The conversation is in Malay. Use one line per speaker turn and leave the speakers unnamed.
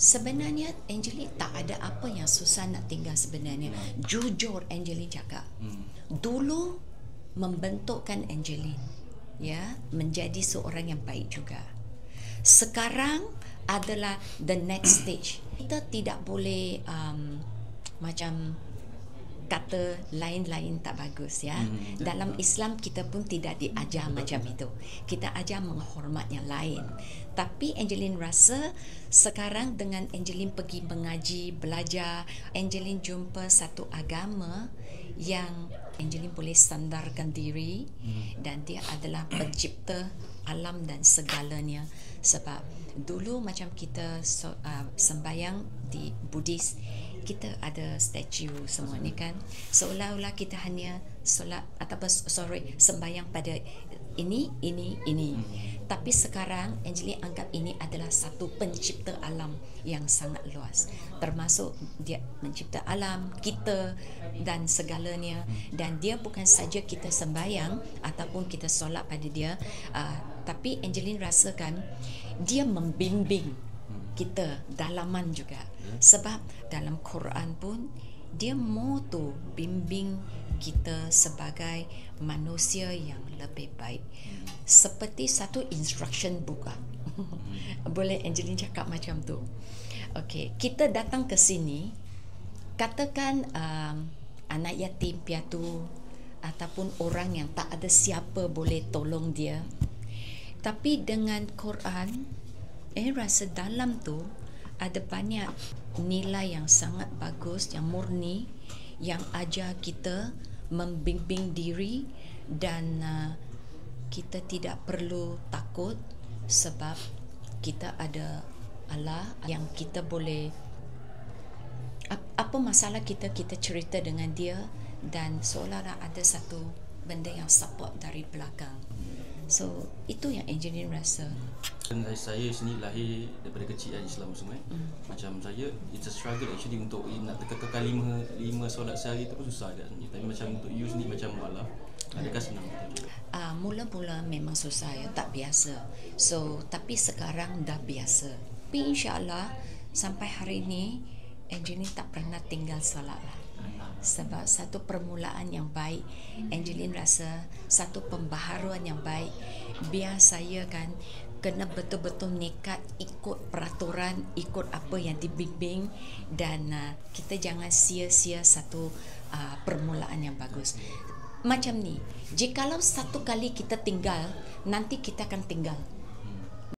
Sebenarnya Angeline tak ada apa yang susah nak tinggal sebenarnya. Jujur Angeline cakap. Dulu membentukkan Angeline ya menjadi seorang yang baik juga. Sekarang adalah the next stage. Kita tidak boleh macam kata lain-lain tak bagus ya. Dalam Islam kita pun tidak diajar macam itu. Kita ajar menghormat yang lain. Tapi Angeline rasa sekarang dengan Angeline pergi mengaji, belajar, Angeline jumpa satu agama yang Angeline boleh sandarkan diri dan dia adalah pencipta alam dan segalanya. Sebab dulu macam kita sembayang di Buddhis, kita ada statue semua ni kan, seolah-olah kita hanya solat ataupun sembahyang pada ini. Tapi sekarang Angeline anggap ini adalah satu pencipta alam yang sangat luas, termasuk dia mencipta alam, kita dan segalanya. Dan dia bukan saja kita sembahyang ataupun kita solat pada dia, tapi Angeline rasakan dia membimbing kita dalaman juga. Sebab dalam Quran pun dia mau tu bimbing kita sebagai manusia yang lebih baik, seperti satu instruction book. Boleh Angeline cakap macam tu. Okey, kita datang ke sini, katakan anak yatim piatu ataupun orang yang tak ada siapa boleh tolong dia. Tapi dengan Quran, rasa dalam tu ada banyak nilai yang sangat bagus, yang murni, yang ajar kita membimbing diri dan kita tidak perlu takut sebab kita ada Allah yang kita boleh apa masalah kita cerita dengan dia dan seolah-olah ada satu benda yang support dari belakang. So itu yang Angeline rasa.
Saya sendiri lahir daripada kecil Islam semua. Macam saya, it's a struggle actually untuk nak kekalkan lima solat sehari tu pun susah agak sebenarnya. Tapi macam untuk you sendiri macam malah, adakah senang?
Mula-mula memang susah ya, tak biasa. So tapi sekarang dah biasa. Tapi insyaAllah sampai hari ini Angeline tak pernah tinggal solat lah. Sebab satu permulaan yang baik, Angeline rasa satu pembaharuan yang baik. Biar saya kan kena betul-betul nekat ikut peraturan, ikut apa yang dibimbing dan kita jangan sia-sia satu permulaan yang bagus. Macam ni, jikalau satu kali kita tinggal, nanti kita akan tinggal.